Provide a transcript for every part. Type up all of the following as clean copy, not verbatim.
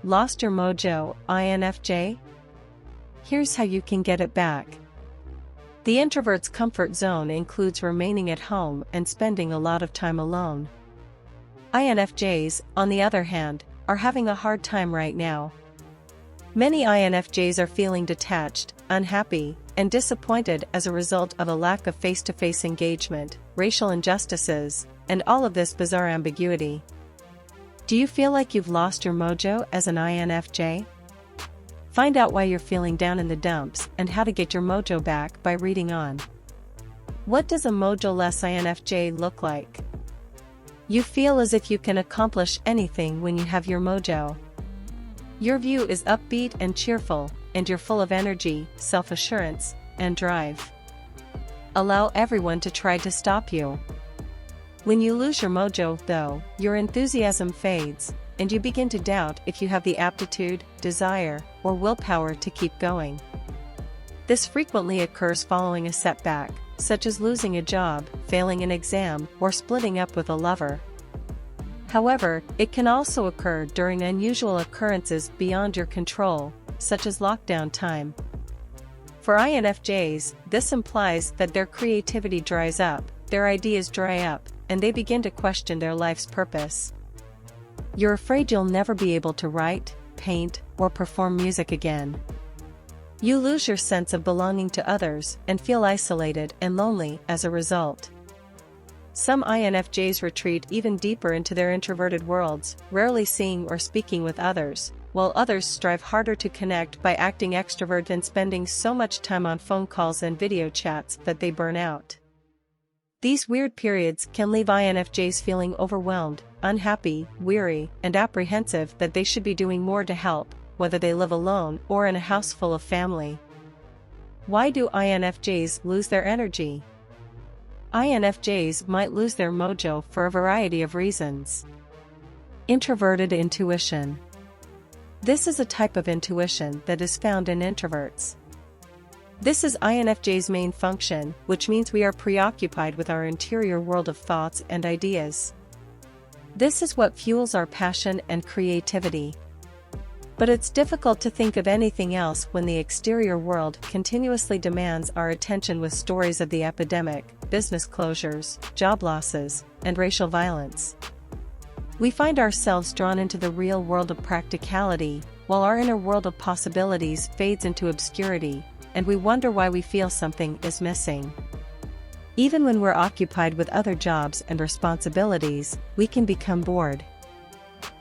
Lost your mojo, INFJ? Here's how you can get it back. The introvert's comfort zone includes remaining at home and spending a lot of time alone. INFJs, on the other hand, are having a hard time right now. Many INFJs are feeling detached, unhappy, and disappointed as a result of a lack of face-to-face engagement, racial injustices, and all of this bizarre ambiguity. Do you feel like you've lost your mojo as an INFJ? Find out why you're feeling down in the dumps and how to get your mojo back by reading on. What does a mojo-less INFJ look like? You feel as if you can accomplish anything when you have your mojo. Your view is upbeat and cheerful, and you're full of energy, self-assurance, and drive. Allow everyone to try to stop you. When you lose your mojo, though, your enthusiasm fades, and you begin to doubt if you have the aptitude, desire, or willpower to keep going. This frequently occurs following a setback, such as losing a job, failing an exam, or splitting up with a lover. However, it can also occur during unusual occurrences beyond your control, such as lockdown time. For INFJs, this implies that their creativity dries up, their ideas dry up, and they begin to question their life's purpose. You're afraid you'll never be able to write, paint, or perform music again. You lose your sense of belonging to others and feel isolated and lonely as a result. Some INFJs retreat even deeper into their introverted worlds, rarely seeing or speaking with others, while others strive harder to connect by acting extrovert and spending so much time on phone calls and video chats that they burn out. These weird periods can leave INFJs feeling overwhelmed, unhappy, weary, and apprehensive that they should be doing more to help, whether they live alone or in a house full of family. Why do INFJs lose their energy? INFJs might lose their mojo for a variety of reasons. Introverted intuition. This is a type of intuition that is found in introverts. This is INFJ's main function, which means we are preoccupied with our interior world of thoughts and ideas. This is what fuels our passion and creativity. But it's difficult to think of anything else when the exterior world continuously demands our attention with stories of the epidemic, business closures, job losses, and racial violence. We find ourselves drawn into the real world of practicality, while our inner world of possibilities fades into obscurity, and we wonder why we feel something is missing. Even when we're occupied with other jobs and responsibilities, we can become bored.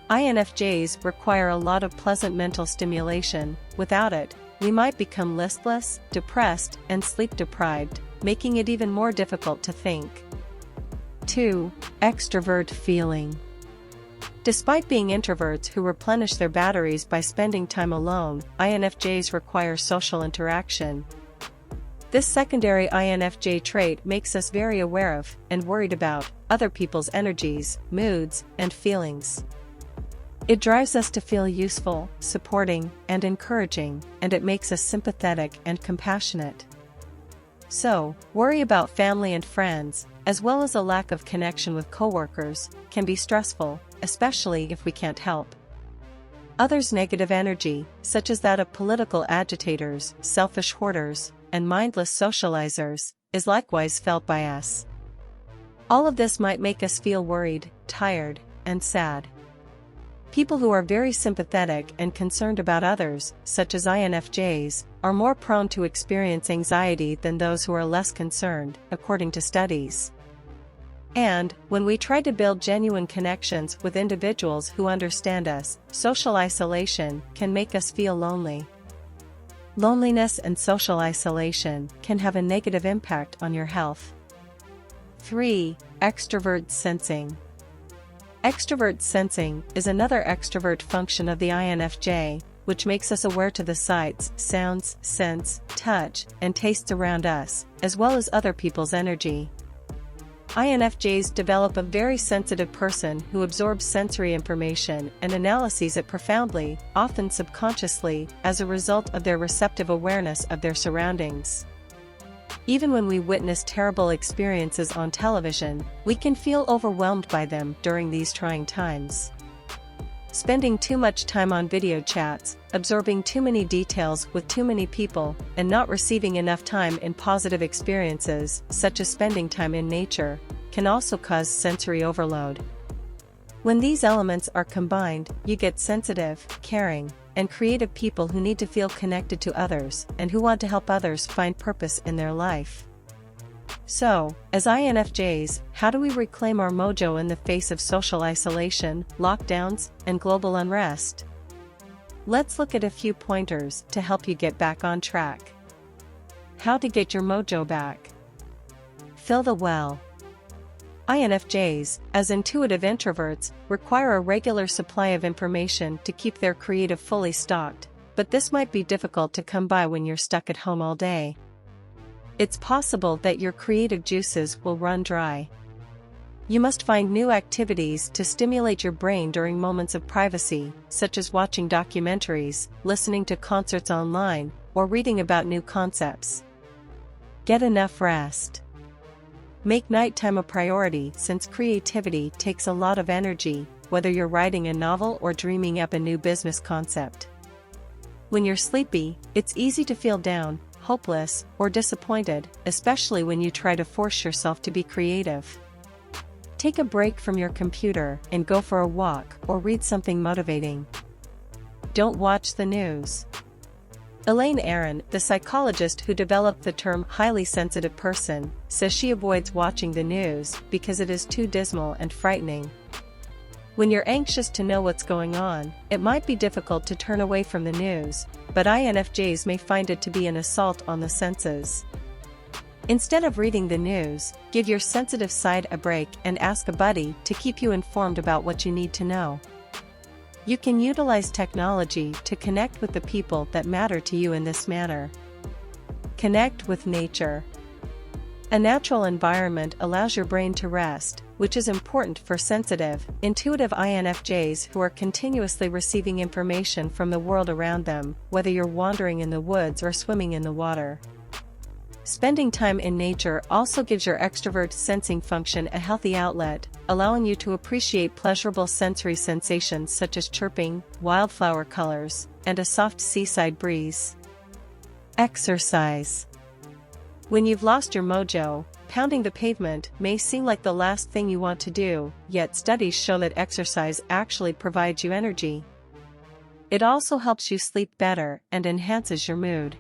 INFJs require a lot of pleasant mental stimulation. Without it, we might become listless, depressed, and sleep-deprived, making it even more difficult to think. 2. Extrovert feeling. Despite being introverts who replenish their batteries by spending time alone, INFJs require social interaction. This secondary INFJ trait makes us very aware of, and worried about, other people's energies, moods, and feelings. It drives us to feel useful, supporting, and encouraging, and it makes us sympathetic and compassionate. So, worry about family and friends, as well as a lack of connection with coworkers, can be stressful, especially if we can't help. Others' negative energy, such as that of political agitators, selfish hoarders, and mindless socializers, is likewise felt by us. All of this might make us feel worried, tired, and sad. People who are very sympathetic and concerned about others, such as INFJs, are more prone to experience anxiety than those who are less concerned, according to studies. And, when we try to build genuine connections with individuals who understand us, social isolation can make us feel lonely. Loneliness and social isolation can have a negative impact on your health. 3. Extrovert sensing. Extrovert sensing is another extrovert function of the INFJ, which makes us aware to the sights, sounds, scents, touch, and tastes around us, as well as other people's energy. INFJs develop a very sensitive person who absorbs sensory information and analyses it profoundly, often subconsciously, as a result of their receptive awareness of their surroundings. Even when we witness terrible experiences on television, we can feel overwhelmed by them during these trying times. spending too much time on video chats, absorbing too many details with too many people, and not receiving enough time in positive experiences, such as spending time in nature, can also cause sensory overload. When these elements are combined, you get sensitive, caring, and creative people who need to feel connected to others and who want to help others find purpose in their life. So, as INFJs, how do we reclaim our mojo in the face of social isolation, lockdowns, and global unrest? Let's look at a few pointers to help you get back on track. How to get your mojo back. Fill the well. INFJs, as intuitive introverts, require a regular supply of information to keep their creative fully stocked, but this might be difficult to come by when you're stuck at home all day. It's possible that your creative juices will run dry. You must find new activities to stimulate your brain during moments of privacy, such as watching documentaries, listening to concerts online, or reading about new concepts. Get enough rest. Make nighttime a priority since creativity takes a lot of energy, whether you're writing a novel or dreaming up a new business concept. When you're sleepy, it's easy to feel down, hopeless, or disappointed, especially when you try to force yourself to be creative. Take a break from your computer and go for a walk or read something motivating. Don't watch the news. Elaine Aron, the psychologist who developed the term highly sensitive person, says she avoids watching the news because it is too dismal and frightening. When you're anxious to know what's going on, it might be difficult to turn away from the news, but INFJs may find it to be an assault on the senses. Instead of reading the news, give your sensitive side a break and ask a buddy to keep you informed about what you need to know. You can utilize technology to connect with the people that matter to you in this manner. Connect with nature. A natural environment allows your brain to rest, which is important for sensitive, intuitive INFJs who are continuously receiving information from the world around them, whether you're wandering in the woods or swimming in the water. Spending time in nature also gives your extrovert sensing function a healthy outlet, allowing you to appreciate pleasurable sensory sensations such as chirping, wildflower colors, and a soft seaside breeze. Exercise. When you've lost your mojo, pounding the pavement may seem like the last thing you want to do, yet studies show that exercise actually provides you energy. It also helps you sleep better and enhances your mood.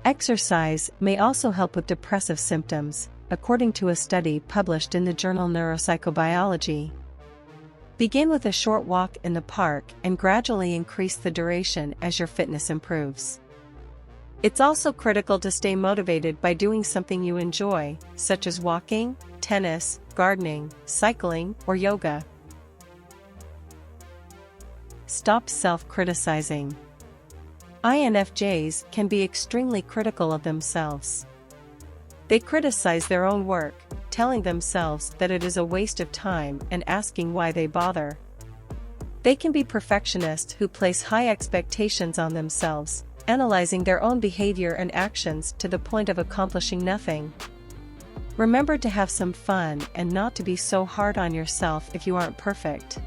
Exercise may also help with depressive symptoms, according to a study published in the journal Neuropsychobiology. Begin with a short walk in the park and gradually increase the duration as your fitness improves. It's also critical to stay motivated by doing something you enjoy, such as walking, tennis, gardening, cycling, or yoga. Stop self-criticizing. INFJs can be extremely critical of themselves. They criticize their own work, telling themselves that it is a waste of time and asking why they bother. They can be perfectionists who place high expectations on themselves, analyzing their own behavior and actions to the point of accomplishing nothing. Remember to have some fun and not to be so hard on yourself if you aren't perfect.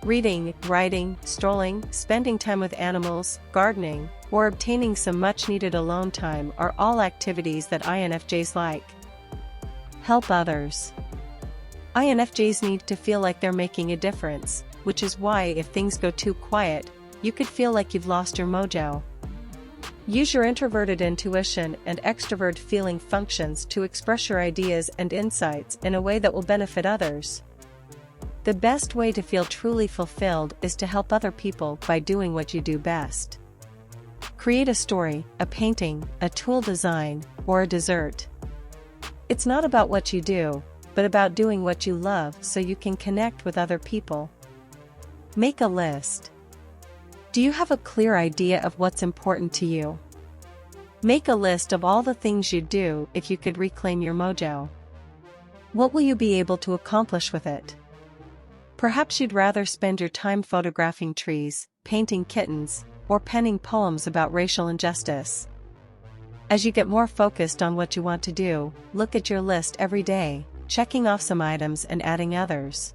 Reading, writing, strolling, spending time with animals, gardening, or obtaining some much-needed alone time are all activities that INFJs like. Help others. INFJs need to feel like they're making a difference, which is why if things go too quiet, you could feel like you've lost your mojo. Use your introverted intuition and extrovert feeling functions to express your ideas and insights in a way that will benefit others. The best way to feel truly fulfilled is to help other people by doing what you do best. Create a story, a painting, a tool design, or a dessert. It's not about what you do, but about doing what you love so you can connect with other people. Make a list. Do you have a clear idea of what's important to you? Make a list of all the things you'd do if you could reclaim your mojo. What will you be able to accomplish with it? Perhaps you'd rather spend your time photographing trees, painting kittens, or penning poems about racial injustice. As you get more focused on what you want to do, look at your list every day, checking off some items and adding others.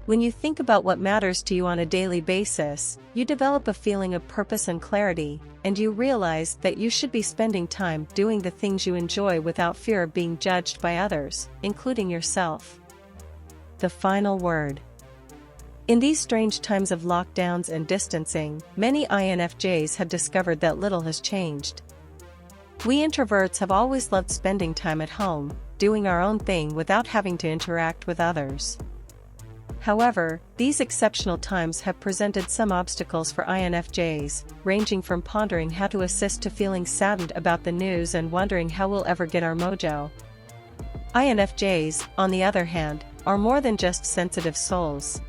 When you think about what matters to you on a daily basis, you develop a feeling of purpose and clarity, and you realize that you should be spending time doing the things you enjoy without fear of being judged by others, including yourself. The final word. In these strange times of lockdowns and distancing, many INFJs have discovered that little has changed. We introverts have always loved spending time at home, doing our own thing without having to interact with others. However, these exceptional times have presented some obstacles for INFJs, ranging from pondering how to assist to feeling saddened about the news and wondering how we'll ever get our mojo. INFJs, on the other hand, are more than just sensitive souls.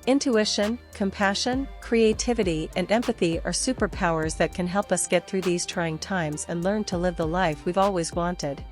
Intuition, compassion, creativity, and empathy are superpowers that can help us get through these trying times and learn to live the life we've always wanted.